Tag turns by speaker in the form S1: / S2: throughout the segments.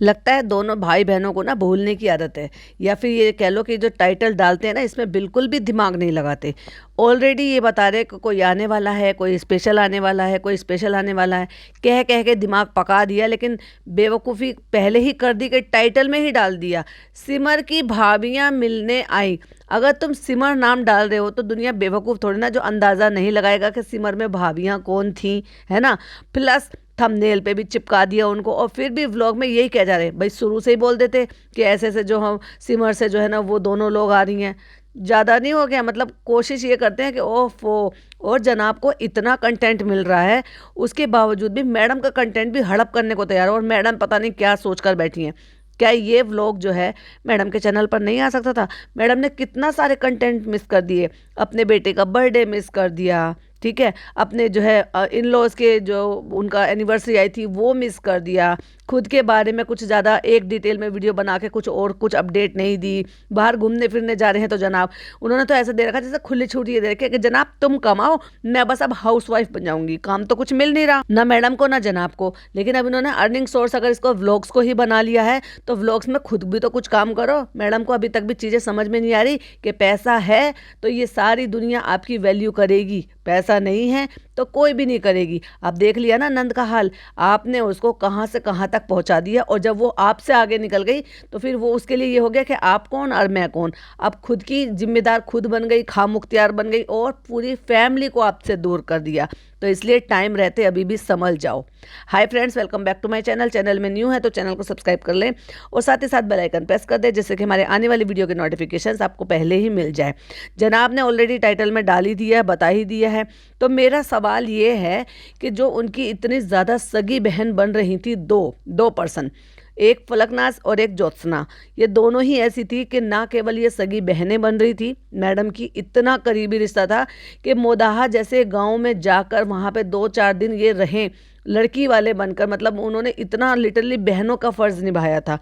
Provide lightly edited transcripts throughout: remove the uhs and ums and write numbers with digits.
S1: लगता है दोनों भाई बहनों को ना भूलने की आदत है, या फिर ये कह लो कि जो टाइटल डालते हैं ना इसमें बिल्कुल भी दिमाग नहीं लगाते। ऑलरेडी ये बता रहे कि कोई आने वाला है, कोई स्पेशल आने वाला है, कोई स्पेशल आने वाला है, कह कह के दिमाग पका दिया। लेकिन बेवकूफ़ी पहले ही कर दी कि टाइटल में ही डाल दिया, सिमर की भाभियां मिलने आई। अगर तुम सिमर नाम डाल रहे हो तो दुनिया बेवकूफ़ थोड़ी ना जो अंदाज़ा नहीं लगाएगा कि सिमर में भाभियां कौन थी, है ना। प्लस थंबनेल पे भी चिपका दिया उनको, और फिर भी व्लॉग में यही कह जा रहे हैं भाई, शुरू से ही बोल देते कि ऐसे ऐसे जो हम सिमर से जो है ना वो दोनों लोग आ रही हैं। ज़्यादा नहीं हो गया? मतलब कोशिश ये करते हैं कि ओफ वो, और जनाब को इतना कंटेंट मिल रहा है उसके बावजूद भी मैडम का कंटेंट भी हड़प करने को तैयार है। और मैडम पता नहीं क्या सोच कर बैठी हैं। क्या ये व्लॉग जो है मैडम के चैनल पर नहीं आ सकता था? मैडम ने कितना सारे कंटेंट मिस कर दिए। अपने बेटे का बर्थडे मिस कर दिया, ठीक है, अपने जो है इन लॉज के जो उनका एनिवर्सरी आई थी वो मिस कर दिया, खुद के बारे में कुछ ज़्यादा एक डिटेल में वीडियो बना के कुछ और कुछ अपडेट नहीं दी। बाहर घूमने फिरने जा रहे हैं तो जनाब उन्होंने तो ऐसा दे रखा जैसे खुली छूट ये दे रखी है कि जनाब तुम कमाओ, मैं बस अब हाउस वाइफ बन जाऊंगी, काम तो कुछ मिल नहीं रहा ना मैडम को ना जनाब को। लेकिन अब इन्होंने अर्निंग सोर्स अगर इसको व्लॉग्स को ही बना लिया है तो व्लॉग्स में खुद भी तो कुछ काम करो। मैडम को अभी तक भी चीज़ें समझ में नहीं आ रही कि पैसा है तो ये सारी दुनिया आपकी वैल्यू करेगी, पैसा नहीं है तो कोई भी नहीं करेगी। आप देख लिया ना नंद का हाल, आपने उसको कहाँ से कहाँ तक पहुँचा दिया, और जब वो आपसे आगे निकल गई तो फिर वो उसके लिए ये हो गया कि आप कौन और मैं कौन। अब खुद की जिम्मेदार खुद बन गई, खामुख्तियार बन गई, और पूरी फैमिली को आपसे दूर कर दिया। तो इसलिए टाइम रहते अभी भी संभल जाओ। Hi friends, welcome back to my channel. Channel में न्यू है तो चैनल को सब्सक्राइब कर लें और साथ ही साथ बेल आइकन प्रेस कर दें, जिससे कि हमारे आने वाली वीडियो के नोटिफिकेशंस आपको पहले ही मिल जाए। जनाब ने ऑलरेडी टाइटल में डाल ही दिया है, बता ही दिया है। तो मेरा सवाल ये है कि जो उनकी इतनी ज़्यादा सगी बहन बन रही थी, दो पर्सन, एक फलकनाज और एक ज्योत्सना, ये दोनों ही ऐसी थी कि ना केवल ये सगी बहनें बन रही थी, मैडम की इतना करीबी रिश्ता था कि मोदाहा जैसे गांव में जाकर वहाँ पे 2-4 दिन ये रहें लड़की वाले बनकर। मतलब उन्होंने इतना लिटरली बहनों का फर्ज निभाया था।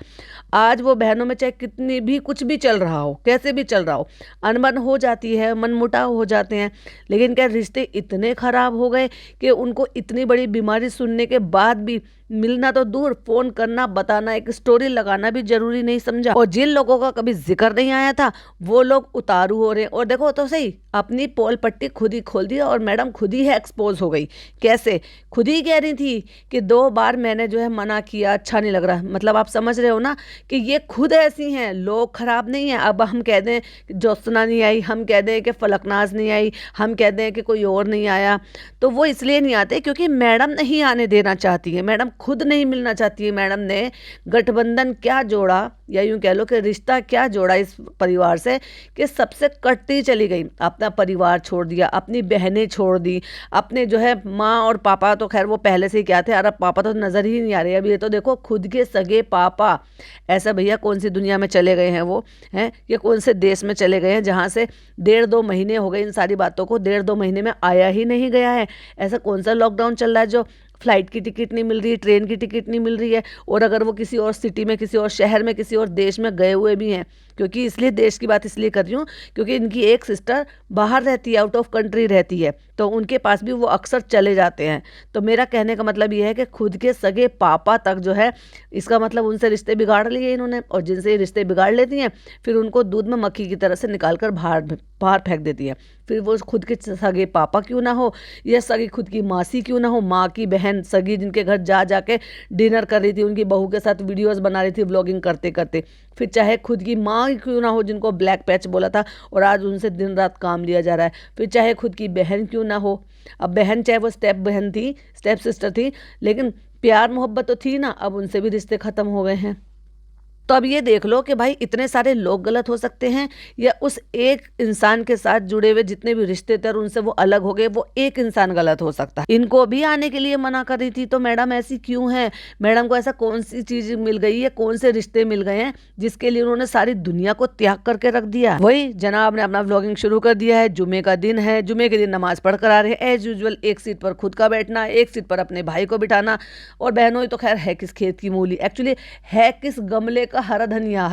S1: आज वो बहनों में चाहे कितनी भी कुछ भी चल रहा हो, कैसे भी चल रहा हो, अनबन हो जाती है, मनमुटाव हो जाते हैं, लेकिन क्या रिश्ते इतने खराब हो गए कि उनको इतनी बड़ी बीमारी सुनने के बाद भी मिलना तो दूर, फोन करना, बताना, एक स्टोरी लगाना भी जरूरी नहीं समझा। और जिन लोगों का कभी जिक्र नहीं आया था वो लोग उतारू हो रहे हैं। और देखो तो सही, अपनी पोल पट्टी खुद ही खोल दी और मैडम खुद ही है एक्सपोज हो गई। कैसे? खुद ही कह रही थी कि 2 बार मैंने जो है मना किया, अच्छा नहीं लग रहा। मतलब आप समझ रहे हो ना कि ये खुद ऐसी हैं, लोग खराब नहीं है। अब हम कह दें कि ज्योत्सना नहीं आई, हम कह दें कि फलकनाज नहीं आई, हम कह दें कि कोई और नहीं आया, तो वो इसलिए नहीं आते क्योंकि मैडम नहीं आने देना चाहती है, मैडम खुद नहीं मिलना चाहती है। मैडम ने गठबंधन क्या जोड़ा, या यूं कह लो कि रिश्ता क्या जोड़ा इस परिवार से कि सबसे कटती चली गई। अपना परिवार छोड़ दिया, अपनी बहनें छोड़ दी, अपने जो है माँ और पापा तो खैर वो पहले से ही क्या थे, अरे पापा तो नज़र ही नहीं आ रहे। अभी ये तो देखो खुद के सगे पापा, ऐसा भैया कौन सी दुनिया में चले गए हैं वो, हैं ये कौन से देश में चले गए हैं जहाँ से 1.5-2 महीने हो गए इन सारी बातों को, 1.5-2 महीने में आया ही नहीं गया है। ऐसा कौन सा लॉकडाउन चल रहा है जो फ्लाइट की टिकट नहीं मिल रही, ट्रेन की टिकट नहीं मिल रही है, और अगर वो किसी और सिटी में, किसी और शहर में, किसी और देश में गए हुए भी हैं। क्योंकि इसलिए देश की बात इसलिए कर रही हूँ क्योंकि इनकी एक सिस्टर बाहर रहती है, आउट ऑफ कंट्री रहती है, तो उनके पास भी वो अक्सर चले जाते हैं। तो मेरा कहने का मतलब ये है कि खुद के सगे पापा तक जो है, इसका मतलब उनसे रिश्ते बिगाड़ लिए इन्होंने, और जिनसे ये रिश्ते बिगाड़ लेती हैं फिर उनको दूध में मक्खी की तरह से निकाल कर बाहर बाहर फेंक देती है। फिर वो खुद के सगे पापा क्यों ना हो, या सगी खुद की मासी क्यों ना हो, माँ की बहन सगी जिनके घर जा जाके डिनर कर रही थी, उनकी बहू के साथ वीडियोस बना रही थी व्लॉगिंग करते करते, फिर चाहे खुद की माँ क्यों ना हो जिनको ब्लैक पैच बोला था और आज उनसे दिन रात काम लिया जा रहा है, फिर चाहे खुद की बहन क्यों ना हो। अब बहन चाहे वो स्टेप बहन थी, स्टेप सिस्टर थी, लेकिन प्यार मोहब्बत तो थी ना, अब उनसे भी रिश्ते खत्म हो गए हैं। तो अब ये देख लो कि भाई इतने सारे लोग गलत हो सकते हैं, या उस एक इंसान के साथ जुड़े हुए जितने भी रिश्ते थे और उनसे वो अलग हो गए, वो एक इंसान गलत हो सकता है। इनको भी आने के लिए मना कर रही थी, तो मैडम ऐसी क्यों है? मैडम को ऐसा कौन सी चीज मिल गई है, कौन से रिश्ते मिल गए हैं जिसके लिए उन्होंने सारी दुनिया को त्याग करके रख दिया? वही जनाब ने अपना व्लॉगिंग शुरू कर दिया है। जुमे का दिन है, जुमे के दिन नमाज पढ़ कर आ रहे हैं एज यूजुअल, एक सीट पर खुद का बैठना, एक सीट पर अपने भाई को बिठाना, और बहनों तो खैर है किस खेत की मूली, एक्चुअली है किस गमले एक हरा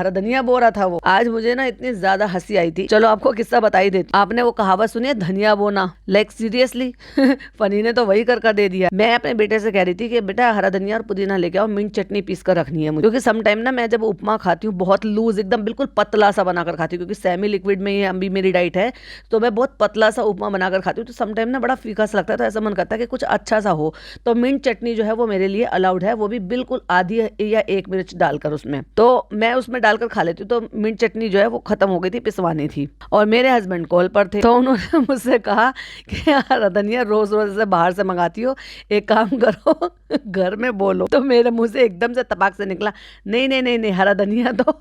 S1: धनिया बो रहा था वो। आज मुझे ना इतनी ज्यादा हंसी आई थी। चलो आपको किस्सा बताई देती। आपने वो कहावत सुनी है, धनिया बोना? लाइक सीरियसली फनी ने तो वही कर दे दिया। मैं अपने बेटे से कह रही थी कि बेटा हरा धनिया और पुदीना लेके आओ, मिंट चटनी पीस कर रखनी है मुझे, क्योंकि सम टाइम ना मैं जब उपमा खाती हूँ बहुत लूज एकदम बिल्कुल पतला सा बनाकर खाती हूँ, क्योंकि सेमी लिक्विड में ये अभी मेरी डाइट है, तो मैं बहुत पतला सा उपमा बनाकर खाती हूँ। तो सम टाइम ना बड़ा फीका सा लगता है, तो ऐसा मन करता है कि कुछ अच्छा सा हो। तो मिंट चटनी जो है वो मेरे लिए अलाउड है, वो भी बिल्कुल आधी या एक मिर्च डालकर उसमें, तो मैं उसमें डालकर खा लेती हूँ। तो मिंट चटनी जो है वो खत्म हो गई थी, पिसवानी थी, और मेरे हस्बैंड कॉल पर थे, तो उन्होंने मुझसे कहा कि यार धनिया रोज रोज से बाहर से मंगाती हो, एक काम करो घर में बोलो। तो मेरे मुंह से एकदम से तपाक से निकला, नहीं नहीं नहीं नहीं, हरा धनिया तो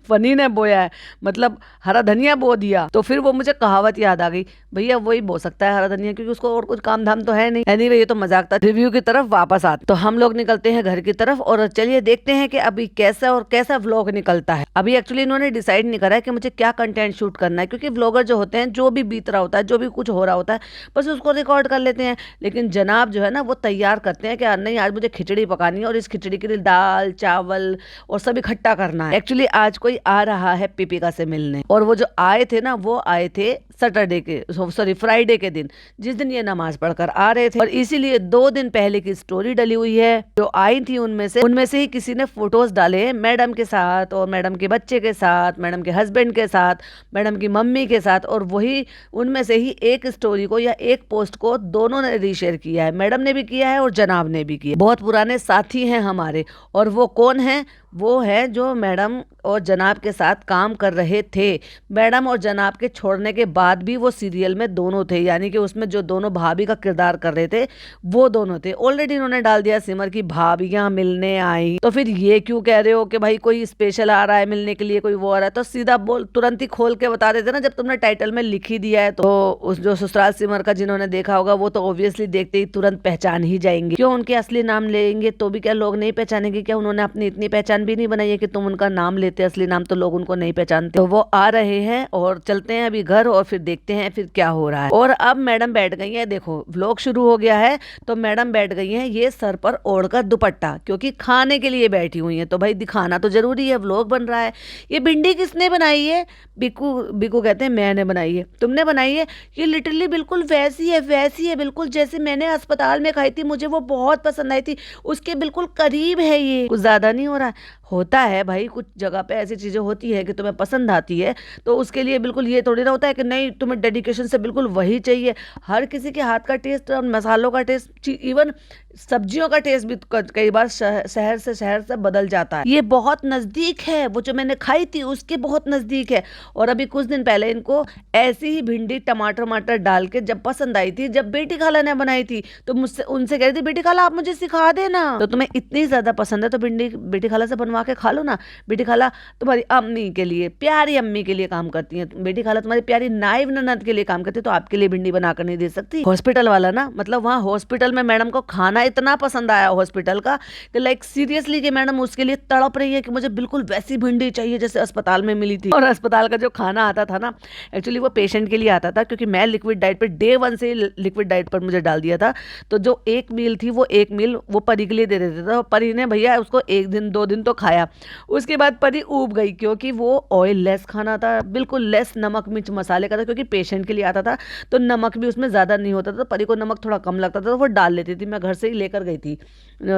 S1: फनी ने बोया है, मतलब हरा धनिया बो दिया। तो फिर वो मुझे कहावत याद आ गई, भैया वही बो सकता है हरा धनिया, क्योंकि उसको और कुछ काम धाम तो है नहीं। एनीवे ये तो मजाक था। रिव्यू की तरफ वापस आते, तो हम लोग निकलते हैं घर की तरफ, और चलिए देखते हैं कि अभी कैसा व्लॉग निकलता है। अभी एक्चुअली इन्होंने डिसाइड नहीं करा है कि मुझे क्या कंटेंट शूट करना है, क्योंकि व्लॉगर जो होते हैं जो भी बीत रहा होता है, जो भी कुछ हो रहा होता है, बस उसको रिकॉर्ड कर लेते हैं। लेकिन जनाब जो है ना वो तैयार करते हैं कि नहीं आज मुझे खिचड़ी पकानी है, और इस खिचड़ी के लिए दाल चावल और सब इकट्ठा करना है। एक्चुअली आज कोई आ रहा है पीपिका से मिलने, और वो जो आए थे ना वो आए थे सैटरडे के सॉरी फ्राइडे के दिन, जिस दिन ये नमाज पढ़कर आ रहे थे, और इसीलिए 2 दिन पहले की स्टोरी डली हुई है। जो आई थी उनमें से ही किसी ने फोटोज डाले हैं मैडम के साथ, और मैडम के बच्चे के साथ, मैडम के हस्बैंड के साथ, मैडम की मम्मी के साथ, और वही उनमें से ही एक स्टोरी को या एक पोस्ट को दोनों ने रीशेयर किया है। मैडम ने भी किया है और जनाब ने भी किया। बहुत पुराने साथी हैं हमारे, और वो कौन है? वो है जो मैडम और जनाब के साथ काम कर रहे थे। मैडम और जनाब के छोड़ने के बाद भी वो सीरियल में दोनों थे, यानी कि उसमें जो दोनों भाभी का किरदार कर रहे थे वो दोनों थे। ऑलरेडी उन्होंने डाल दिया सिमर की भाभियां मिलने आई, तो फिर ये क्यों कह रहे हो कि भाई कोई स्पेशल आ रहा है मिलने के लिए, कोई वो आ रहा है? तो सीधा बोल, तुरंत ही खोल के बता देते ना, जब तुमने टाइटल में लिख ही दिया है। तो उस जो ससुराल सिमर का जिन्होंने देखा होगा वो तो ऑब्वियसली देखते ही तुरंत पहचान ही जाएंगे। क्यों उनके असली नाम लेंगे तो भी क्या लोग नहीं पहचानेंगे? क्या उन्होंने अपनी इतनी पहचान भी नहीं बनाई है कि तुम उनका नाम लेते असली नाम तो लोग उनको नहीं पहचानते? तो वो आ रहे हैं, और चलते हैं अभी घर, और फिर देखते हैं फिर क्या हो रहा है। और अब मैडम बैठ गई है, देखो व्लॉग शुरू हो गया है, तो मैडम बैठ गई है ये सर पर ओढ़कर दुपट्टा, क्योंकि खाने के लिए बैठी हुई है, तो भाई दिखाना तो जरूरी है, व्लॉग बन रहा है। ये भिंडी किसने बनाई है? बिकू बिकू कहते हैं मैंने बनाई है। तुमने बनाई है? ये लिटरली बिल्कुल वैसी है बिल्कुल जैसे मैंने अस्पताल में खाई थी, मुझे वो बहुत पसंद आई थी, उसके बिल्कुल करीब है। ये कुछ ज्यादा नहीं हो रहा है? होता है भाई, कुछ जगह पे ऐसी चीजें होती है कि तुम्हें पसंद आती है, तो उसके लिए बिल्कुल ये थोड़ी ना होता है कि नहीं तुम्हें डेडिकेशन से बिल्कुल वही चाहिए। हर किसी के हाथ का टेस्ट और मसालों का टेस्ट, इवन सब्जियों का टेस्ट भी कई बार शहर से बदल जाता है। ये बहुत नजदीक है, वो जो मैंने खाई थी उसके बहुत नजदीक है। और अभी कुछ दिन पहले इनको ऐसी ही भिंडी टमाटर डाल के जब पसंद आई थी, जब बेटी खाला ने बनाई थी, तो मुझसे उनसे कह रही थी बेटी खाला आप मुझे सिखा देना। तो तुम्हें इतनी ज्यादा पसंद है तो भिंडी बेटी खाला से बनवा के खा लो ना। बेटी खाला तुम्हारी अम्मी के लिए, प्यारी अम्मी के लिए काम करती है, बेटी खाला तुम्हारी प्यारी नाइब ननद के लिए काम करती है, तो आपके लिए भिंडी बनाकर नहीं दे सकती? हॉस्पिटल वाला ना, मतलब वहाँ हॉस्पिटल में मैडम को खाना इतना पसंद आया हॉस्पिटल का कि लाइक सीरियसली कि मैडम उसके लिए तड़प रही है कि मुझे बिल्कुल वैसी भिंडी चाहिए जैसे अस्पताल में मिली थी। और अस्पताल का जो खाना आता था ना, एक्चुअली वो पेशेंट के लिए आता था, क्योंकि मैं लिक्विड डाइट पर डे 1 से लिक्विड डाइट पर मुझे डाल दिया था। तो जो एक मील थी वो एक मील वो परी के लिए दे देते थे, और परी ने भैया उसको 1 दिन 2 दिन तो खाया, उसके बाद परी ऊब गई, क्योंकि वो ऑयल लेस खाना था, बिल्कुल लेस नमक मिर्च मसाले का था, क्योंकि पेशेंट के लिए आता था तो नमक भी उसमें ज़्यादा नहीं होता था। तो परी को नमक थोड़ा कम लगता था तो वो डाल लेती थी। मैं घर से ही लेकर गई थी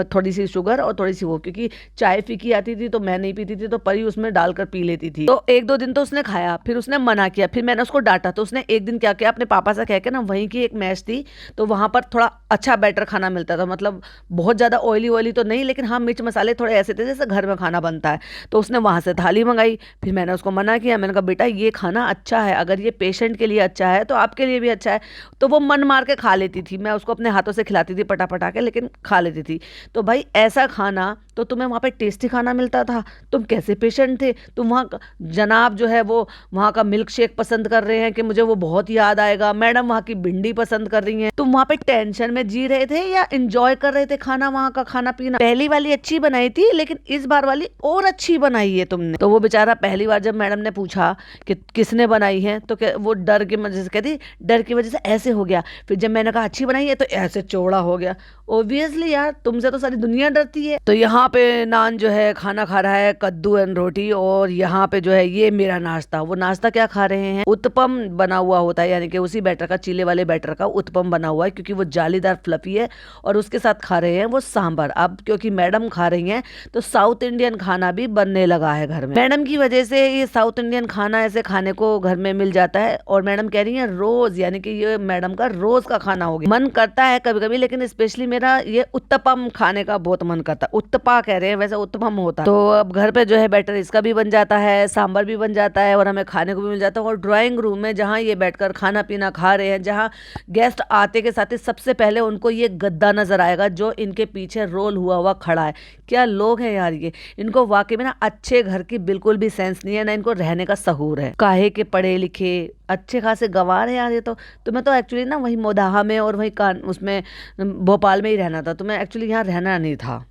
S1: थोड़ी सी शुगर और थोड़ी सी वो, क्योंकि चाय फीकी आती थी तो मैं नहीं पीती थी, तो परी उसमें डालकर पी लेती थी। तो 1-2 दिन तो उसने खाया, फिर उसने मना किया, फिर मैंने उसको डांटा, तो उसने एक दिन क्या किया, अपने पापा से कह के ना, वहीं की एक मैच थी तो वहां पर थोड़ा अच्छा बेटर खाना मिलता था, मतलब बहुत ज़्यादा ऑयली तो नहीं, लेकिन हाँ मिर्च मसाले थोड़े ऐसे थे जैसे घर में खाना बनता है। तो उसने वहां से थाली मंगाई, फिर मैंने उसको मना किया, मैंने कहा बेटा ये खाना अच्छा है, अगर ये पेशेंट के लिए अच्छा है तो आपके लिए भी अच्छा है। तो वो मन मार के खा लेती थी, मैं उसको अपने हाथों से खिलाती थी पटा के, लेकिन खा लेती थी। तो भाई ऐसा खाना तो तुम्हें वहाँ पे टेस्टी खाना मिलता था, तुम कैसे पेशेंट थे? तुम वहाँ जनाब जो है वो वहाँ का मिल्क शेक पसंद कर रहे हैं कि मुझे वो बहुत याद आएगा, मैडम वहाँ की भिंडी पसंद कर रही हैं, तुम वहाँ पे टेंशन में जी रहे थे या एंजॉय कर रहे थे खाना, वहाँ का खाना पीना? पहली वाली अच्छी बनाई थी, लेकिन इस बार वाली और अच्छी बनाई है तुमने। तो वो बेचारा पहली बार जब मैडम ने पूछा कि किसने बनाई है, तो वो डर की वजह से कहती डर की वजह से ऐसे हो गया, फिर जब मैंने कहा अच्छी बनाई है तो ऐसे चौड़ा हो गया। ऑब्वियसली यार तुमसे तो सारी दुनिया डरती है। तो यहाँ पे नान जो है खाना खा रहा है, कद्दू एंड रोटी, और यहाँ पे जो है ये मेरा नाश्ता। वो नाश्ता क्या खा रहे हैं, उत्तपम बना हुआ होता है, यानी कि उसी बैटर का, चीले वाले बैटर का उत्तपम बना हुआ है, क्योंकि वो जालीदार फ्लफी है। और उसके साथ खा रहे हैं वो सांभर। अब क्योंकि मैडम खा रही हैं तो साउथ इंडियन खाना भी बनने लगा है घर में। मैडम की वजह से ये साउथ इंडियन खाना ऐसे खाने को घर में मिल जाता है। और मैडम कह रही है रोज, यानी कि ये मैडम का रोज का खाना हो गया। मन करता है कभी कभी, लेकिन स्पेशली मेरा ये उत्तपम खाने का बहुत मन करता है। उत्तपा कह रहे हैं, वैसे उत्तपम होता है। तो अब घर पे जो है बैटर इसका भी बन जाता है, सांभर भी बन जाता है, और हमें खाने को भी मिल जाता है। और ड्राइंग रूम में जहाँ ये बैठकर खाना पीना खा रहे हैं, जहाँ गेस्ट आते के साथ ही सबसे पहले उनको ये गद्दा नजर आएगा जो इनके पीछे रोल हुआ हुआ खड़ा है। क्या लोग हैं यार ये। इनको वाकई में ना अच्छे घर की बिल्कुल भी सेंस नहीं है, ना इनको रहने का सहूर है। काहे के पढ़े लिखे अच्छे खासे गंवार है यार ये तो मैं तो एक्चुअली ना वही मोदाहा में और वही कान उसमें भोपाल में ही रहना था, तो मैं एक्चुअली यहाँ रहना नहीं था।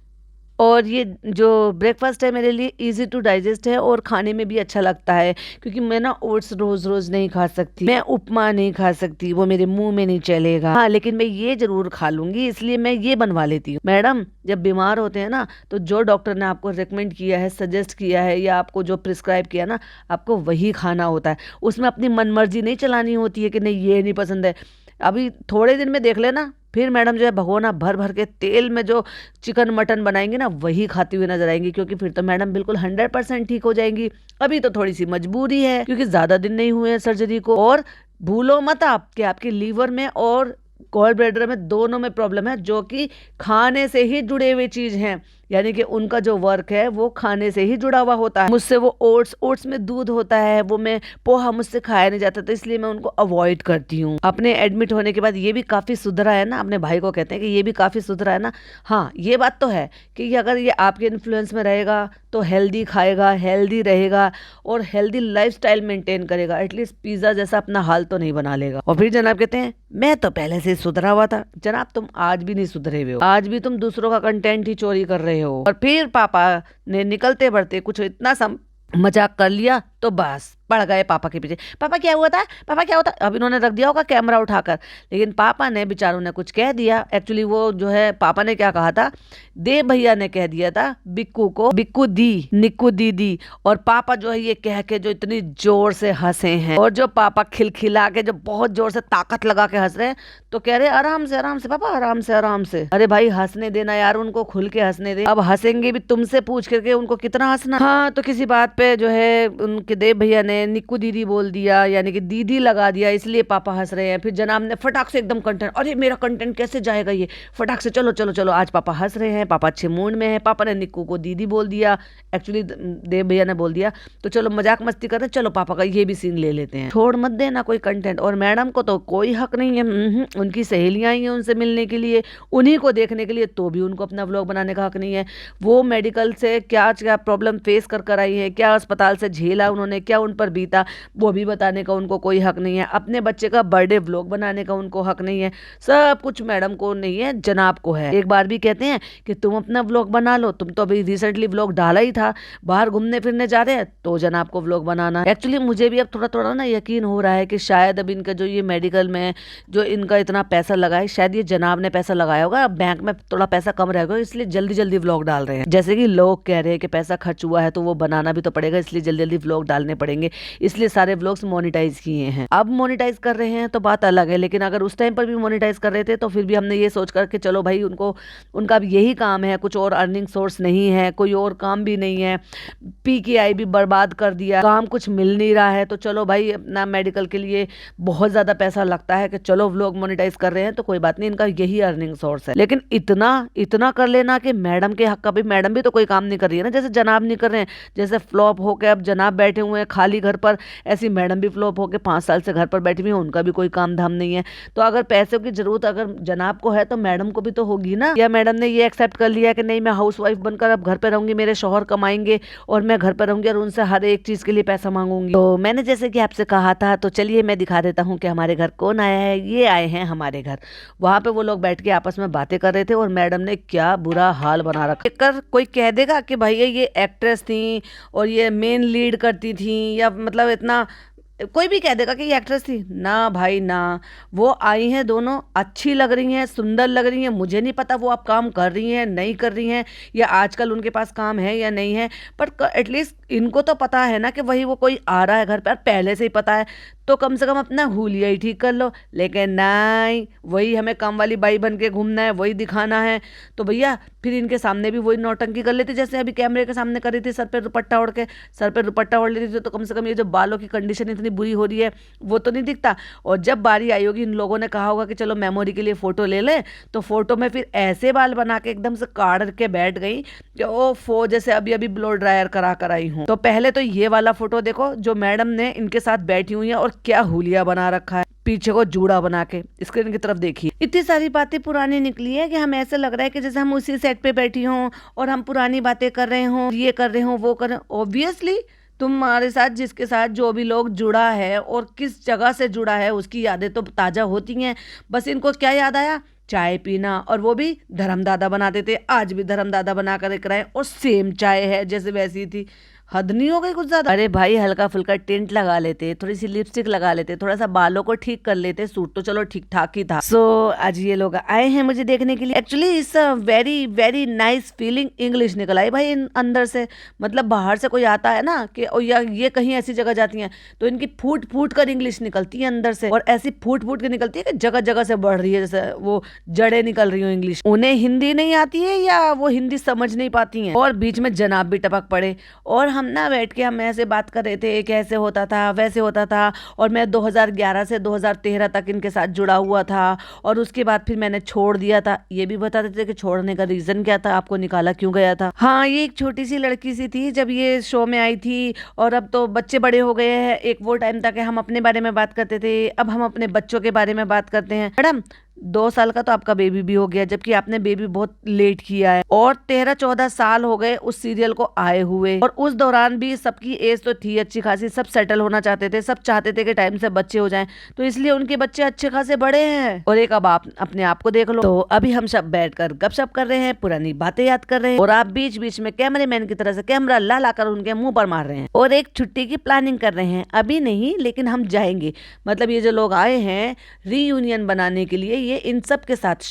S1: और ये जो ब्रेकफास्ट है मेरे लिए इजी टू डाइजेस्ट है, और खाने में भी अच्छा लगता है, क्योंकि मैं ना ओट्स रोज रोज नहीं खा सकती, मैं उपमा नहीं खा सकती, वो मेरे मुंह में नहीं चलेगा। हाँ, लेकिन मैं ये जरूर खा लूंगी, इसलिए मैं ये बनवा लेती हूँ। मैडम जब बीमार होते हैं ना, तो जो डॉक्टर ने आपको रिकमेंड किया है, सजेस्ट किया है, या आपको जो प्रिस्क्राइब किया ना, आपको वही खाना होता है। उसमें अपनी मनमर्जी नहीं चलानी होती है कि नहीं ये नहीं पसंद है। अभी थोड़े दिन में देख लेना, फिर मैडम जो है भगोना भर भर के तेल में जो चिकन मटन बनाएंगे ना, वही खाती हुई नजर आएंगी, क्योंकि फिर तो मैडम बिल्कुल 100% ठीक हो जाएंगी। अभी तो थोड़ी सी मजबूरी है, क्योंकि ज्यादा दिन नहीं हुए हैं सर्जरी को। और भूलो मत आप कि आपके लीवर में और गॉल ब्लैडर में दोनों में प्रॉब्लम है, जो कि खाने से ही जुड़े हुए चीज हैं। यानी कि उनका जो वर्क है वो खाने से ही जुड़ा हुआ होता है। मुझसे वो ओट्स में दूध होता है, वो मैं पोहा मुझसे खाया नहीं जाता, तो इसलिए मैं उनको अवॉइड करती हूँ। अपने एडमिट होने के बाद ये भी काफी सुधरा है ना, अपने भाई को कहते हैं कि ये भी काफी सुधरा है ना। हाँ, ये बात तो है कि अगर ये आपके इन्फ्लुएंस में रहेगा तो हेल्दी खाएगा, हेल्दी रहेगा, और हेल्दी लाइफस्टाइल मेंटेन करेगा। एटलीस्ट पिज्जा जैसा अपना हाल तो नहीं बना लेगा। और फिर जनाब कहते हैं मैं तो पहले से सुधरा हुआ था। जनाब तुम आज भी नहीं सुधरे हुए हो, आज भी तुम दूसरों का कंटेंट ही चोरी कर रहे हो। और फिर पापा ने निकलते बढ़ते कुछ इतना मजाक कर लिया तो बस पड़ गए पापा के पीछे। पापा क्या हुआ था, पापा क्या हुआ था। अब इन्होंने रख दिया होगा कैमरा उठाकर, लेकिन पापा ने बेचारों ने कुछ कह दिया। एक्चुअली वो जो है पापा ने क्या कहा था, देव भैया ने कह दिया था बिक्कू को बिक्कू दी निक्कू दीदी। और पापा जो है ये कह के जो इतनी जोर से हंसे हैं, और जो पापा खिलखिला के जो बहुत जोर से ताकत लगा के हंस रहे हैं, तो कह रहे आराम से पापा, आराम से आराम से। अरे भाई हंसने देना यार, उनको खुल के हंसने दे। अब हंसेंगे भी तुमसे पूछ करके उनको कितना हंसना। हाँ, तो किसी बात पे जो है उनके देव भैया ने निक्कू दीदी बोल दिया, यानी कि दीदी लगा दिया, इसलिए पापा हंस रहे हैं। फिर जनाब ने फटाक से एकदम कंटेंट, अरे मेरा कंटेंट कैसे जाएगा ये, फटाक से चलो चलो चलो, आज पापा हंस रहे हैं, पापा अच्छे मूड में है। पापा ने निक्कू को दीदी बोल दिया, एक्चुअली देव भैया ने बोल दिया, तो चलो मजाक मस्ती कर रहे, चलो पापा का ये भी सीन ले लेते हैं, छोड़ मत देना कोई कंटेंट। और मैडम को तो कोई हक नहीं है, उनकी सहेलियां ही हैं उनसे मिलने के लिए, उन्हीं को देखने के लिए, तो भी उनको अपना व्लॉग बनाने का हक नहीं है। वो मेडिकल से क्या क्या प्रॉब्लम फेस कर आई है, क्या अस्पताल से झेला उन्होंने, क्या उन पर बीता, वो भी बताने का उनको कोई हक नहीं है। अपने बच्चे का बर्थडे व्लॉग बनाने का उनको हक नहीं है। सब कुछ मैडम को नहीं है, जनाब को है। एक बार भी कहते हैं कि तुम अपना व्लॉग बना लो, तुम तो अभी रिसेंटली व्लॉग डाला ही था, बाहर घूमने फिरने जा रहे हैं, तो जनाब को व्लॉग बनाना। एक्चुअली मुझे भी अब थोड़ा थोड़ा ना यकीन हो रहा है कि शायद अब इनका जो ये मेडिकल में जो इनका इतना पैसा लगा है, शायद ये जनाब ने पैसा लगाया होगा, बैंक में थोड़ा पैसा कम रहेगा, इसलिए जल्दी जल्दी व्लॉग डाल रहे हैं। जैसे कि लोग कह रहे हैं कि पैसा खर्च हुआ है तो वो बनाना भी तो पड़ेगा, इसलिए जल्दी जल्दी व्लॉग डालने पड़ेंगे, इसलिए सारे व्लॉग्स मोनेटाइज किए हैं। अब मोनेटाइज कर रहे हैं तो बात अलग है, लेकिन अगर उस टाइम पर भी मोनेटाइज कर रहे थे तो फिर भी हमने ये सोच कर के चलो भाई उनका अब यही काम है, कुछ और अर्निंग सोर्स नहीं है, कोई और काम भी नहीं है, PKI भी बर्बाद कर दिया, काम कुछ मिल नहीं रहा है, तो चलो भाई अपना मेडिकल के लिए बहुत ज्यादा पैसा लगता है कि चलो व्लॉग मोनेटाइज कर रहे हैं तो कोई बात नहीं, इनका यही अर्निंग सोर्स है। लेकिन इतना कर लेना कि मैडम के हक का भी, मैडम भी तो कोई काम नहीं कर रही है ना, जैसे जनाब नहीं कर रहे हैं, जैसे फ्लॉप होके अब जनाब बैठे हुए हैं खाली घर पर, ऐसी मैडम भी फ्लॉप होके 5 साल से घर पर बैठी हुई है, उनका भी कोई काम धाम नहीं है। तो अगर पैसों की जरूरत अगर जनाब को है तो मैडम को भी तो होगी ना। या मैडम ने ये एक्सेप्ट कर लिया कि नहीं मैं हाउसवाइफ बनकर अब घर पे रहूंगी, मेरे शौहर कमाएंगे और मैं घर पर रहूंगी और उनसे हर एक चीज के लिए पैसा मांगूंगी। तो मैंने जैसे कि आपसे कहा था, तो चलिए मैं दिखा देता हूँ कि हमारे घर कौन आया है। ये आए हैं हमारे घर। वहां पे वो लोग बैठ के आपस में बातें कर रहे थे और मैडम ने क्या बुरा हाल बना रखा। कर कोई कह देगा कि भैया ये एक्ट्रेस थी और ये मेन लीड करती थी, या मतलब इतना कोई भी कह देगा कि ये एक्ट्रेस थी ना भाई ना। वो आई हैं दोनों, अच्छी लग रही हैं, सुंदर लग रही हैं। मुझे नहीं पता वो अब काम कर रही हैं नहीं कर रही हैं, या आजकल उनके पास काम है या नहीं है, पर एटलीस्ट इनको तो पता है ना कि वही वो कोई आ रहा है घर पर, पहले से ही पता है, तो कम से कम अपना हुलिया ही ठीक कर लो। लेकिन नहीं, वही हमें काम वाली बाई बन के घूमना है, वही दिखाना है। तो भैया फिर इनके सामने भी वही नौटंकी कर लेती, जैसे अभी कैमरे के सामने कर रही थी, सर पे दुपट्टा ओढ़ के। सर पे दुपट्टा ओढ़ लेती थी तो कम से कम ये जो बालों की कंडीशन इतनी बुरी हो रही है वो तो नहीं दिखता। और जब बारी आई होगी, इन लोगों ने कहा होगा कि चलो मेमोरी के लिए फोटो ले लें, तो फोटो में फिर ऐसे बाल बना के एकदम से काढ़ के बैठ गई कि ओ फो, जैसे अभी अभी ब्लो ड्रायर करा कर आई हूँ। तो पहले तो ये वाला फोटो देखो जो मैडम ने इनके साथ बैठी हुई है, और क्या हुलिया बना रखा है, पीछे को जूड़ा बना के स्क्रीन की तरफ देखिए। इतनी सारी बातें पुरानी निकली है कि हमें ऐसा लग रहा है कि जैसे हम उसी सेट पे बैठी हों और हम पुरानी बातें कर रहे हों, ये कर रहे हों, वो कर रहे हों। ऑब्वियसली तुम्हारे साथ जिसके साथ जो भी लोग जुड़ा है और किस जगह से जुड़ा है उसकी यादें तो ताजा होती हैं। बस इनको क्या याद आया, चाय पीना, और वो भी धर्मदादा बनाते थे, आज भी धर्मदादा बना कर रख रहे हैं, और सेम चाय है जैसे वैसी थी। हद नहीं हो गई कुछ ज्यादा? अरे भाई हल्का फुल्का टिंट लगा लेते, थोड़ी सी लिपस्टिक लगा लेते, थोड़ा सा बालों को ठीक कर लेते, सूट तो चलो ठीक ठाक ही था। सो आज ये लोग आए हैं मुझे देखने के लिए। Actually it's a very very nice feeling. English निकल आई भाई अंदर से। मतलब बाहर से कोई आता है ना कि या ये कहीं ऐसी जगह जाती हैं तो इनकी फूट फूट कर इंग्लिश निकलती है अंदर से, और ऐसी फूट फूट के निकलती है कि जगह जगह से बढ़ रही है, जैसे वो जड़ें निकल रही हो इंग्लिश। उन्हें हिंदी नहीं आती है या वो हिंदी समझ नहीं पाती हैं, और बीच में जनाब भी टपक पड़े। और हम ना बैठ के हम ऐसे बात कर रहे थे, कैसे होता था वैसे होता था, और मैं 2011 से 2013 तक इनके साथ जुड़ा हुआ था, और उसके बाद फिर मैंने छोड़ दिया था। ये भी बता देते कि छोड़ने का रीजन क्या था, आपको निकाला क्यों गया था। हाँ, ये एक छोटी सी लड़की सी थी जब ये शो में आई थी, और अब तो बच्चे बड़े हो गए हैं। एक वो टाइम था कि हम अपने बारे में बात करते थे, अब हम अपने बच्चों के बारे में बात करते हैं। मैडम 2 साल का तो आपका बेबी भी हो गया, जबकि आपने बेबी बहुत लेट किया है, और 13-14 साल हो गए उस सीरियल को आए हुए, और उस दौरान भी सबकी एज तो थी अच्छी खासी, सब सेटल होना चाहते थे, सब चाहते थे कि टाइम से बच्चे हो जाएं, तो इसलिए उनके बच्चे अच्छे खासे बड़े हैं। और एक अब आप अपने आप को देख लो। तो अभी हम सब बैठकर गपशप कर रहे हैं, पुरानी बातें याद कर रहे हैं, और आप बीच बीच में कैमरेमैन की तरह से कैमरा ला ला कर उनके मुंह पर मार रहे हैं, और एक छुट्टी की प्लानिंग कर रहे हैं। अभी नहीं, लेकिन हम जाएंगे। मतलब ये जो लोग आए हैं रीयूनियन बनाने के लिए, ये इन सब के साथ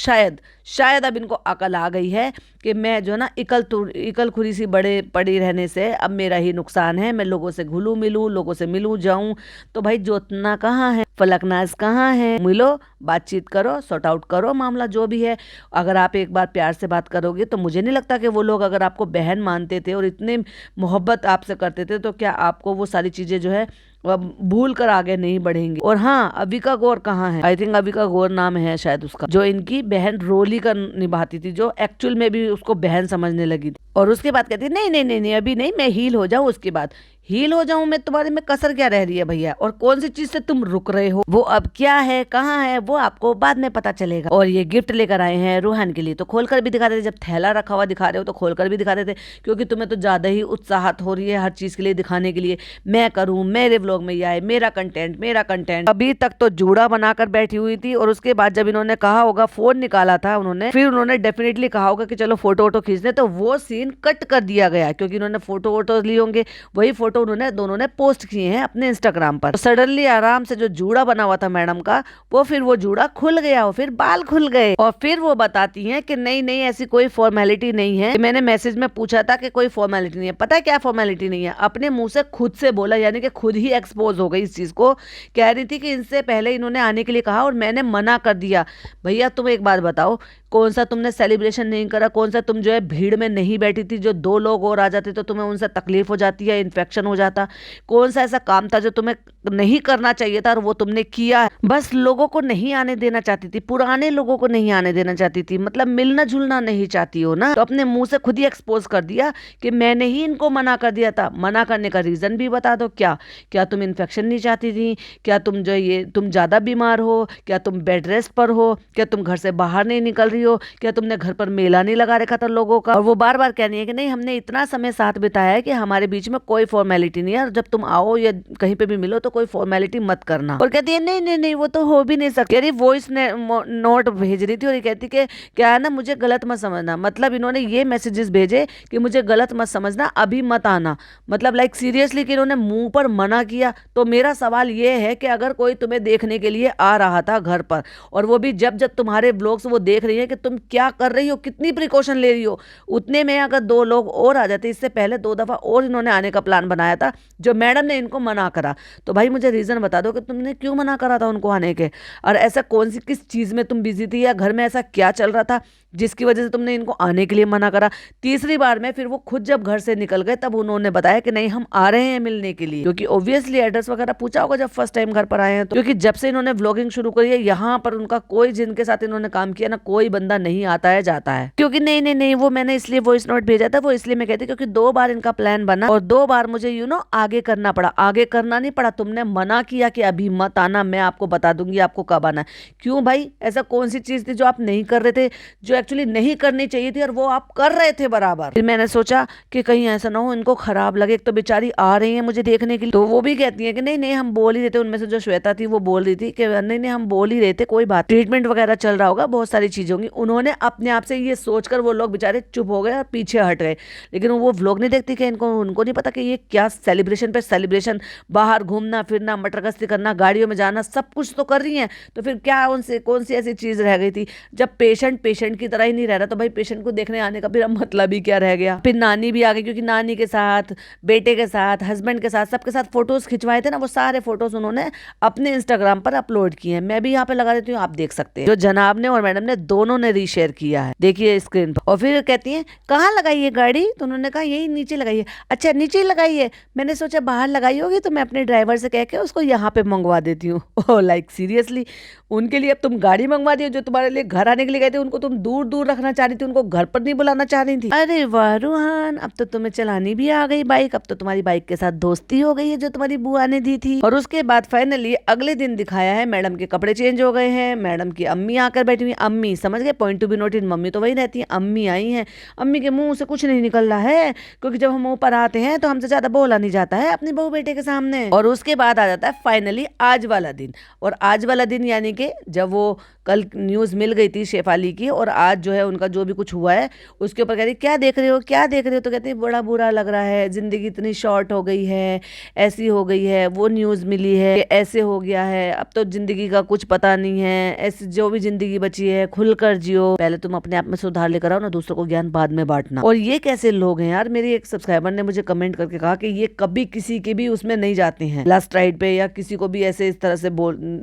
S1: शायद अब इनको अकल आ गई है कि मैं जो ना इकल खुरी सी बड़े पड़ी रहने से अब मेरा ही नुकसान है। मैं लोगों से घुलूं मिलूं, लोगों से मिलूं जाऊं, तो भाई जोतना कहाँ है, फलकनाज कहाँ है, मिलो, बातचीत करो, सॉर्ट आउट करो मामला जो भी है। अगर आप एक बार प्यार से बात करोगे तो मुझे नहीं लगता कि वो लोग अगर आपको बहन मानते थे और इतने मोहब्बत आपसे करते थे तो क्या आपको वो सारी चीजें जो है भूल कर आगे नहीं बढ़ेंगे। और हाँ, अविका गौर कहाँ है? आई थिंक अविका गौर नाम है शायद उसका, जो इनकी बहन रोली का निभाती थी, जो एक्चुअल में भी उसको बहन समझने लगी थी। और उसके बाद कहती नहीं नहीं नहीं नहीं, अभी नहीं, मैं हील हो जाऊं, उसके बाद हील हो जाऊं मैं, तुम्हारे में कसर क्या रह रही है भैया, और कौन सी चीज से तुम रुक रहे हो, वो अब क्या है, कहाँ है, वो आपको बाद में पता चलेगा। और ये गिफ्ट लेकर आए हैं रूहान के लिए, तो खोलकर भी दिखा देते, जब थैला रखा हुआ दिखा रहे हो तो खोलकर भी दिखा देते, क्योंकि तुम्हें तो ज्यादा ही उत्साहत हो रही है हर चीज के लिए दिखाने के लिए। मैं करूं, मेरे व्लॉग में ये आए, मेरा कंटेंट। अभी तक तो जूड़ा बनाकर बैठी हुई थी, और उसके बाद जब इन्होंने कहा होगा, फोन निकाला था उन्होंने, फिर उन्होंने डेफिनेटली कहा होगा कि चलो फोटो वोटो खींचने, तो वो सीन कट कर दिया गया, क्योंकि उन्होंने फोटो वोटो लिए होंगे, वही फोटो उन्होंने दोनों ने पोस्ट किए हैं अपने इंस्टाग्राम पर। सडनली आराम से जो जूड़ा बना हुआ था मैडम का, वो जूड़ा खुल गया हो, फिर बाल खुल गए, और फिर वो बताती हैं कि नहीं नहीं, ऐसी कोई फॉर्मेलिटी नहीं है। मैंने मैसेज में पूछा था कि कोई फॉर्मेलिटी नहीं है, पता है क्या फॉर्मेलिटी नहीं है, अपने मुंह से खुद से बोला, यानी कि खुद ही एक्सपोज हो गई इस चीज को। कह रही थी कि इनसे पहले इन्होंने आने के लिए कहा और मैंने मना कर दिया। भैया तुम एक बात बताओ, कौन सा तुमने सेलिब्रेशन नहीं करा, कौन सा तुम जो है भीड़ में नहीं बैठी थी, जो 2 लोग और आ जाते तो तुम्हें उनसे तकलीफ हो जाती है, इन्फेक्शन हो जाता, कौन सा ऐसा काम था जो तुम्हें नहीं करना चाहिए था और वो तुमने किया। बस लोगों को नहीं आने देना चाहती थी, पुराने लोगों को नहीं आने देना चाहती थी, मतलब मिलना जुलना नहीं चाहती हो ना, तो अपने मुंह से खुद ही एक्सपोज कर दिया कि मैंने ही इनको मना कर दिया था। मना करने का रीजन भी बता दो, क्या तुम इन्फेक्शन नहीं चाहती थी, क्या तुम जो ये तुम ज्यादा बीमार हो, क्या तुम बेड रेस्ट पर हो, क्या तुम घर से बाहर नहीं निकल रही रही हो, क्या तुमने घर पर मेला नहीं लगा रखा था लोगों का। और वो बार बार कह रही है कि नहीं, हमने इतना समय साथ बिताया है कि हमारे बीच में कोई फॉर्मेलिटी नहीं है, और जब तुम आओ या कहीं पे भी मिलो तो कोई फॉर्मेलिटी मत करना। और कहती है नहीं नहीं नहीं, वो तो हो भी नहीं सकती। यानी वॉइस नोट भेज रही थी और ये कहती कि क्या है ना, मुझे गलत मत समझना। मतलब इन्होंने ये मैसेजेस भेजे कि मुझे गलत मत समझना, अभी मत आना। मतलब लाइक सीरियसली कि इन्होंने मुंह पर मना किया। तो मेरा सवाल ये है कि अगर कोई तुम्हें देखने के लिए आ रहा था घर पर, और वो भी जब जब तुम्हारे ब्लॉग्स वो देख रही है कि तुम क्या कर रही हो, कितनी प्रिकॉशन ले रही हो, उतने में अगर 2 लोग और आ जाते, इससे पहले 2 दफा और इन्होंने आने का प्लान बनाया था, जो मैडम ने इनको मना करा। तो भाई मुझे रीजन बता दो कि तुमने क्यों मना करा था उनको आने के, और ऐसा कौन सी किस चीज में तुम बिजी थी, या घर में ऐसा क्या चल रहा था जिसकी वजह से तुमने इनको आने के लिए मना करा। तीसरी बार में फिर वो खुद जब घर से निकल गए तब उन्होंने बताया कि नहीं, हम आ रहे हैं मिलने के लिए, क्योंकि ऑब्वियसली एड्रेस वगैरह पूछा होगा जब फर्स्ट टाइम घर पर आए हैं तो। क्योंकि जब से इन्होंने व्लॉगिंग शुरू करी है, यहाँ पर उनका कोई, जिनके साथ इन्होंने काम किया ना, कोई बंदा नहीं आता है जाता है। क्योंकि नहीं नहीं नहीं, वो मैंने इसलिए वॉइस नोट भेजा था, वो इसलिए मैं कहती क्योंकि 2 बार इनका प्लान बना और 2 बार मुझे आगे करना पड़ा। आगे करना नहीं पड़ा, तुमने मना किया कि अभी मत आना, मैं आपको बता दूंगी आपको कब आना है। क्यों भाई, ऐसा कौन सी चीज थी जो आप नहीं कर रहे थे, जो एक्चुअली नहीं करनी चाहिए थी, और वो आप कर रहे थे बराबर। फिर मैंने सोचा कि कहीं ऐसा ना हो इनको खराब लगे, एक तो बेचारी आ रही है मुझे देखने के लिए। तो वो भी कहती है कि नहीं नहीं, हम बोल ही रहे थे। उनमें से जो श्वेता थी वो बोल रही थी कि नहीं नहीं, हम बोल ही रहे थे, कोई बात, ट्रीटमेंट वगैरह चल रहा होगा, बहुत सारी चीजें होंगी। उन्होंने अपने आप से ये सोचकर वो लोग बेचारे चुप हो गए और पीछे हट गए। लेकिन वो व्लॉग नहीं देखती कि उनको नहीं पता कि ये क्या सेलिब्रेशन पे सेलिब्रेशन, बाहर घूमना फिरना, मटर गश्ती करना, गाड़ियों में जाना, सब कुछ तो कर रही है। तो फिर क्या उनसे कौन सी ऐसी चीज रह गई थी। जब पेशेंट पेशेंट की तरह ही नहीं रह रहा तो भाई पेशेंट को देखने आने का फिर मतलब ही क्या रह गया। फिर नानी भी आ गई, क्योंकि नानी के साथ, बेटे के साथ, हस्बैंड के साथ, सबके साथ फोटोज खिंचवाए थे ना, वो सारे फोटोज उन्होंने अपने इंस्टाग्राम पर अपलोड किए हैं। मैं भी यहाँ पे लगा देती हूँ, आप देख सकते हैं। जो जनाब ने और मैडम ने दोनों ने रीशेयर किया है, देखिए स्क्रीन पर। और फिर कहती है कहाँ लगाई है गाड़ी, तो उन्होंने कहा यही नीचे लगाई है। अच्छा नीचे ही लगाई है, मैंने सोचा बाहर लगाई होगी तो मैं अपने ड्राइवर से कह के उसको यहाँ पे मंगवा देती हूँ। ओह लाइक सीरियसली, उनके लिए अब तुम गाड़ी मंगवा दी हो, जो तुम्हारे लिए घर आने के लिए गए थे उनको तुम दूर दूर रखना चाह रही थी, उनको घर पर नहीं बुलाना चाह रही थी। अरे वाह रूहान, अब तो तुम्हें चलानी भी आ गई बाइक, अब तो तुम्हारी बाइक के साथ दोस्ती हो गई है जो तुम्हारी बुआ ने दी थी। और उसके बाद फाइनली अगले दिन दिखाया है मैडम के कपड़े चेंज हो गए हैं, मैडम की अम्मी आकर बैठी हुई। अम्मी समझ गए, point to be noted, mummy तो वही रहती है, अम्मी आई है। अम्मी के मुंह से कुछ नहीं निकल रहा है, क्योंकि जब हम ऊपर आते हैं तो हमसे ज्यादा बोला नहीं जाता है अपने बहू बेटे के सामने। और उसके बाद आ जाता है फाइनली आज वाला दिन। और आज वाला दिन यानी कि जब वो कल न्यूज़ मिल गई थी शेफाली की, और आज जो है उनका जो भी कुछ हुआ है उसके ऊपर कह रही क्या देख रहे हो, क्या देख रहे हो। तो कहती है बड़ा बुरा लग रहा है, जिंदगी इतनी शॉर्ट हो गई है, ऐसी हो गई है, वो न्यूज़ मिली है, ऐसे हो गया है, अब तो जिंदगी का कुछ पता नहीं है, ऐसी जो भी जिंदगी बची है खुलकर जियो, पहले तुम अपने आप में सुधार लेकर आओ ना, दूसरों को ज्ञान बाद में बांटना। और ये कैसे लोग हैं यार। मेरी एक सब्सक्राइबर ने मुझे कमेंट करके कहा कि ये कभी किसी के भी उसमें नहीं जाते हैं लास्ट राइड पे, या किसी को भी ऐसे इस तरह से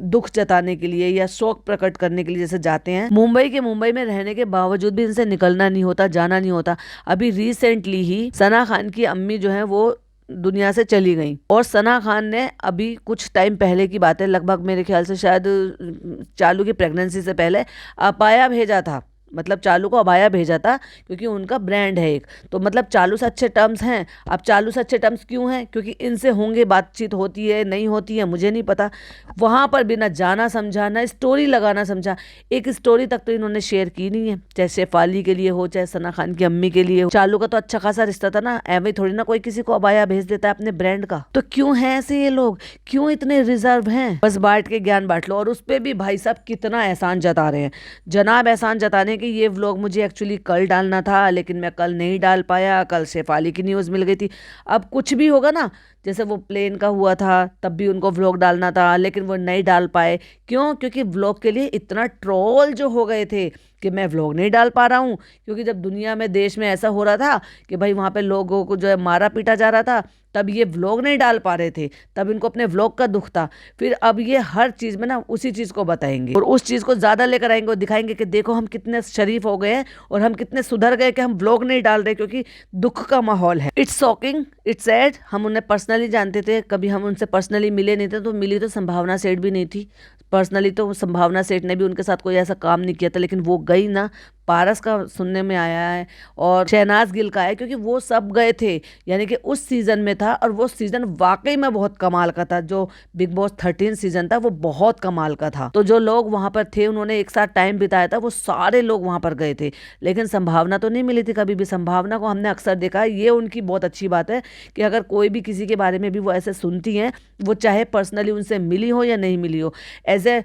S1: दुख जताने के लिए या शोक प्रकट करने के लिए जैसे जाते हैं। मुंबई में रहने के बावजूद भी इनसे निकलना नहीं होता, जाना नहीं होता। अभी रिसेंटली ही सना खान की अम्मी जो है वो दुनिया से चली गई, और सना खान ने अभी कुछ टाइम पहले की बात है, लगभग मेरे ख्याल से शायद चालू की प्रेगनेंसी से पहले अपाया भेजा था, मतलब चालू को अबाया भेजा था, क्योंकि उनका ब्रांड है एक। तो मतलब चालू से अच्छे टर्म्स हैं। अब चालू से अच्छे टर्म्स क्यों हैं, क्योंकि इनसे होंगे, बातचीत होती है नहीं होती है मुझे नहीं पता। वहाँ पर बिना जाना समझा, ना स्टोरी लगाना समझा, एक स्टोरी तक तो इन्होंने शेयर की नहीं है, चाहे शेफाली के लिए हो, चाहे सना खान की अम्मी के लिए हो। चालू का तो अच्छा खासा रिश्ता था ना, एवं थोड़ी ना कोई किसी को अबाया भेज देता है अपने ब्रांड का। तो क्यों है ऐसे ये लोग, क्यों इतने रिजर्व हैं। बस बांट के ज्ञान बांट लो। और उस पर भी भाई साहब कितना एहसान जता रहे हैं, जनाब एहसान जताने कि ये व्लॉग मुझे एक्चुअली कल डालना था, लेकिन मैं कल नहीं डाल पाया, कल शेफाली की न्यूज़ मिल गई थी। अब कुछ भी होगा ना, जैसे वो प्लेन का हुआ था तब भी उनको व्लॉग डालना था, लेकिन वो नहीं डाल पाए। क्यों? क्योंकि व्लॉग के लिए इतना ट्रोल जो हो गए थे कि मैं व्लॉग नहीं डाल पा रहा हूँ। क्योंकि जब दुनिया में, देश में ऐसा हो रहा था कि भाई वहाँ पे लोगों को जो है मारा पीटा जा रहा था, तब ये व्लॉग नहीं डाल पा रहे थे, तब इनको अपने व्लॉग का दुख था। फिर अब ये हर चीज़ में ना उसी चीज़ को बताएंगे, और उस चीज़ को ज़्यादा लेकर आएंगे और दिखाएंगे कि देखो हम कितने शरीफ हो गए हैं और हम कितने सुधर गए कि हम व्लॉग नहीं डाल रहे क्योंकि दुख का माहौल है। It's shocking, it's sad. हम उन्हें पर्सनली जानते थे, कभी हम उनसे पर्सनली मिले नहीं थे, तो मिली तो संभावना सेठ भी नहीं थी। पर्सनली तो संभावना सेठ ने भी उनके साथ कोई ऐसा काम नहीं किया था, लेकिन वो गई ना पारस का सुनने में आया है और शहनाज गिल का है, क्योंकि वो सब गए थे, यानी कि उस सीजन में था और वो सीजन वाकई में बहुत कमाल का था। जो बिग बॉस 13 सीजन था वो बहुत कमाल का था। तो जो लोग वहां पर थे, उन्होंने एक साथ टाइम बिताया था, वो सारे लोग वहां पर गए थे, लेकिन संभावना तो नहीं मिली थी कभी भी। संभावना को हमने अक्सर देखा है, ये उनकी बहुत अच्छी बात है कि अगर कोई भी किसी के बारे में भी वो ऐसे सुनती हैं, वो चाहे पर्सनली उनसे मिली हो या नहीं मिली हो, एज ए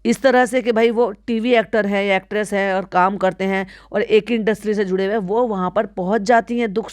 S1: इस तरह से कि भाई वो टीवी एक्टर है या एक्ट्रेस है और काम करते हैं और एक ही इंडस्ट्री से जुड़े हुए, वो वहां पर पहुंच जाती हैं दुख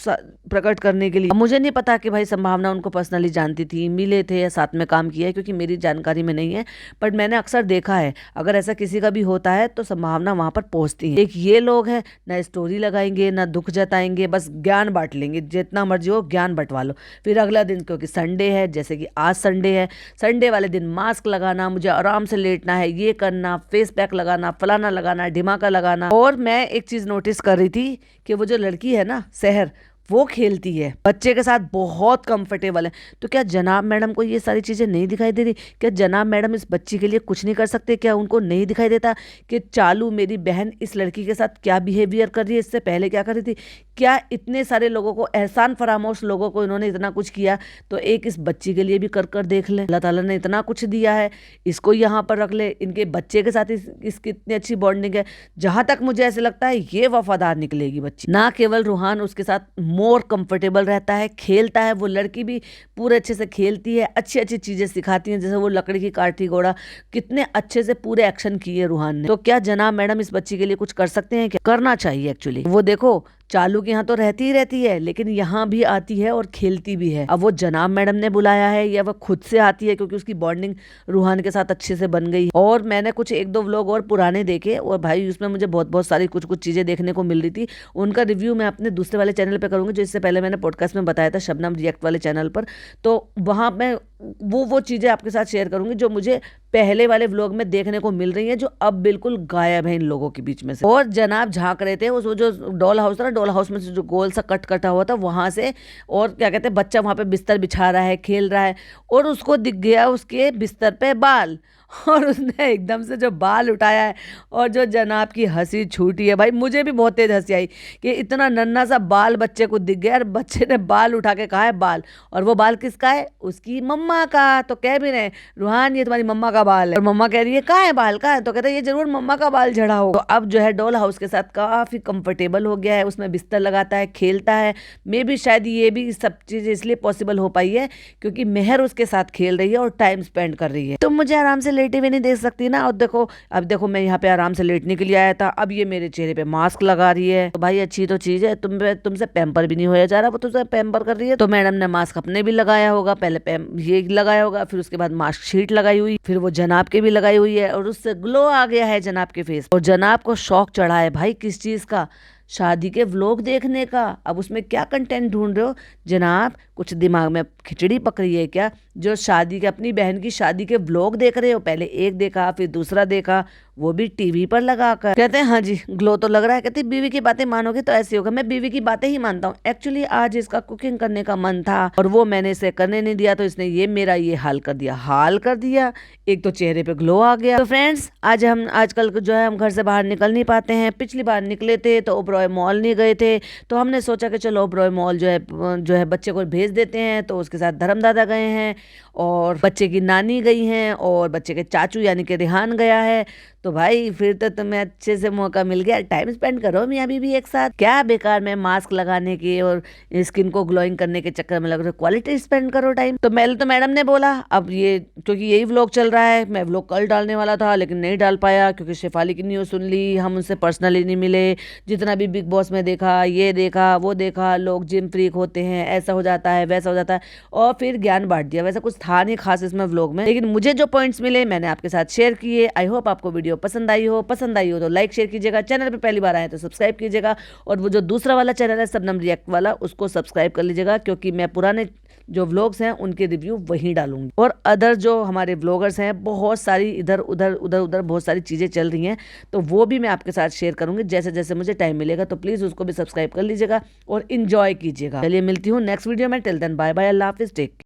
S1: प्रकट करने के लिए। अब मुझे नहीं पता कि भाई संभावना उनको पर्सनली जानती थी, मिले थे या साथ में काम किया है, क्योंकि मेरी जानकारी में नहीं है, बट मैंने अक्सर देखा है अगर ऐसा किसी का भी होता है तो संभावना वहां पर पहुंचती है। एक ये लोग हैं, ना स्टोरी लगाएंगे ना दुख जताएंगे, बस ज्ञान बांट लेंगे, जितना मर्जी हो ज्ञान बंटवा लो। फिर अगला दिन, क्योंकि संडे है, जैसे कि आज संडे है, संडे वाले दिन मास्क लगाना, मुझे आराम से लेटना है, ये करना, फेस पैक लगाना, फलाना लगाना, ढिमाका लगाना। और मैं एक चीज नोटिस कर रही थी कि वो जो लड़की है ना सहर, वो खेलती है बच्चे के साथ, बहुत कंफर्टेबल है। तो क्या जनाब मैडम को ये सारी चीजें नहीं दिखाई दे रही? क्या जनाब मैडम इस बच्ची के लिए कुछ नहीं कर सकते? क्या उनको नहीं दिखाई देता कि चालू मेरी बहन इस लड़की के साथ क्या बिहेवियर कर रही है, इससे पहले क्या कर रही थी? क्या इतने सारे लोगों को, एहसान फरामोश लोगों को इन्होंने इतना कुछ किया, तो एक इस बच्ची के लिए भी कर कर देख ले। अल्लाह ताला ने इतना कुछ दिया है, इसको यहाँ पर रख ले। इनके बच्चे के साथ इसकी इतनी अच्छी बॉन्डिंग है, जहां तक मुझे ऐसे लगता है ये वफादार निकलेगी बच्ची। ना केवल रूहान उसके साथ मोर कंफर्टेबल रहता है, खेलता है, वो लड़की भी पूरे अच्छे से खेलती है, अच्छी अच्छी चीजें सिखाती हैं, जैसे वो लकड़ी की काठी घोड़ा, कितने अच्छे से पूरे एक्शन किए रूहान ने। तो क्या जनाब मैडम इस बच्ची के लिए कुछ कर सकते हैं? क्या करना चाहिए एक्चुअली? वो देखो चालू के यहाँ तो रहती ही रहती है, लेकिन यहाँ भी आती है और खेलती भी है। अब वो जनाब मैडम ने बुलाया है या वह खुद से आती है, क्योंकि उसकी बॉन्डिंग रूहान के साथ अच्छे से बन गई। और मैंने कुछ एक दो व्लॉग और पुराने देखे, और भाई उसमें मुझे बहुत बहुत सारी कुछ कुछ चीजें देखने को मिल रही थी। उनका रिव्यू मैं अपने दूसरे वाले चैनल पर करूंगी, जो इससे पहले मैंने पॉडकास्ट में बताया था, शबनम रिएक्ट वाले चैनल पर। तो वहां मैं वो चीजें आपके साथ शेयर करूंगी जो मुझे पहले वाले व्लॉग में देखने को मिल रही है, जो अब बिल्कुल गायब है इन लोगों के बीच में से। और जनाब झांक रहे थे उस जो डॉल हाउस था ना, डॉल हाउस में से जो गोल सा कट कटा हुआ था वहां से, और क्या कहते हैं, बच्चा वहां पे बिस्तर बिछा रहा है, खेल रहा है, और उसको दिख गया उसके बिस्तर पे बाल, और उसने एकदम से जो बाल उठाया है, और जो जनाब की हंसी छूटी है, भाई मुझे भी बहुत तेज हंसी आई कि इतना नन्हा सा बाल बच्चे को दिख गया, और बच्चे ने बाल उठा के कहा है बाल, और वो बाल किसका है? उसकी मम्मा का। तो कह भी रहे रूहान ये तुम्हारी मम्मा का बाल है, और मम्मा कह रही है कहाँ है बाल, कहाँ है? तो कहता है ये जरूर मम्मा का बाल झड़ा हो। तो अब जो है डॉल हाउस के साथ काफी कंफर्टेबल हो गया है, उसमें बिस्तर लगाता है, खेलता है। मे भी शायद ये भी सब चीजें इसलिए पॉसिबल हो पाई है क्योंकि मेहर उसके साथ खेल रही है और टाइम स्पेंड कर रही है। तो मुझे आराम से लेटे हुए नहीं देख सकती ना। और देखो अब देखो, मैं यहाँ पे आराम से लेटने के लिए आया था, अब ये मेरे चेहरे पे मास्क लगा रही है। तो भाई अच्छी तो चीज है, तुमसे पैम्पर भी नहीं होया जा रहा, वो तुमसे पैम्पर कर रही है। तो मैडम ने मास्क अपने भी लगाया होगा, पहले ये लगाया होगा, फिर उसके बाद मास्क शीट लगाई हुई, फिर वो जनाब के भी लगाई हुई है, और उससे ग्लो आ गया है जनाब के फेस। और जनाब को शौक चढ़ा है भाई किस चीज का? शादी के व्लॉग देखने का। अब उसमें क्या कंटेंट ढूंढ रहे हो जनाब? कुछ दिमाग में खिचड़ी पक रही है क्या? जो शादी के, अपनी बहन की शादी के व्लॉग देख रहे हो, पहले एक देखा फिर दूसरा देखा, वो भी टीवी पर लगाकर। कहते हैं हाँ जी ग्लो तो लग रहा है। कहते बीवी की बातें मानोगे तो ऐसे होगा। मैं बीवी की बातें ही मानता हूँ। एक्चुअली आज इसका कुकिंग करने का मन था और वो मैंने इसे करने नहीं दिया, तो इसने ये मेरा ये हाल कर दिया। एक तो चेहरे पे ग्लो आ गया। तो फ्रेंड्स आजकल जो है हम घर से बाहर निकल नहीं पाते हैं। पिछली बार निकले थे तो ओबरॉय मॉल नहीं गए थे, तो हमने सोचा कि चलो ओबरॉय मॉल जो है बच्चे को भेज देते हैं। तो उसके साथ धर्मदादा गए हैं और बच्चे की नानी गई हैं और बच्चे के चाचू यानी कि रिहान गया है। तो भाई फिर तो तुम्हें अच्छे से मौका मिल गया, टाइम स्पेंड करो मियाँ बीवी एक साथ। क्या बेकार में मास्क लगाने के और स्किन को ग्लोइंग करने के चक्कर में लग रहे हो, क्वालिटी स्पेंड करो टाइम। तो मैडम ने बोला, अब ये क्योंकि यही व्लॉग चल रहा है, मैं व्लॉग कल डालने वाला था लेकिन नहीं डाल पाया क्योंकि शेफाली की न्यूज़ सुन ली, हम उनसे पर्सनली नहीं मिले। जितना भी बिग बॉस में देखा, ये देखा वो देखा, लोग जिम फ्रीक होते हैं, ऐसा हो जाता है वैसा हो जाता है, और फिर ज्ञान बांट दिया। वैसा कुछ था नहीं खास इसमें व्लॉग में, लेकिन मुझे जो पॉइंट्स मिले मैंने आपके साथ शेयर किए। आई होप आपको वीडियो पसंद आई हो तो लाइक शेयर कीजिएगा, चैनल पे पहली बार आए तो सब्सक्राइब कीजिएगा, और वो जो दूसरा वाला चैनल है शबनम रिएक्ट वाला, उसको सब्सक्राइब कर लीजिएगा क्योंकि मैं पुराने जो व्लॉग्स हैं उनके रिव्यू वहीं डालूंगी। और अदर जो हमारे व्लॉगर्स हैं, बहुत सारी इधर उधर बहुत सारी चीजें चल रही हैं, तो वो भी मैं आपके साथ शेयर करूंगी जैसे जैसे मुझे टाइम मिलेगा। तो प्लीज उसको भी सब्सक्राइब कर लीजिएगा और इंजॉय कीजिएगा। चलिए मिलती हूँ नेक्स्ट वीडियो में। टिल देन बाय बाय, अल्लाह हाफिज, टेक केयर।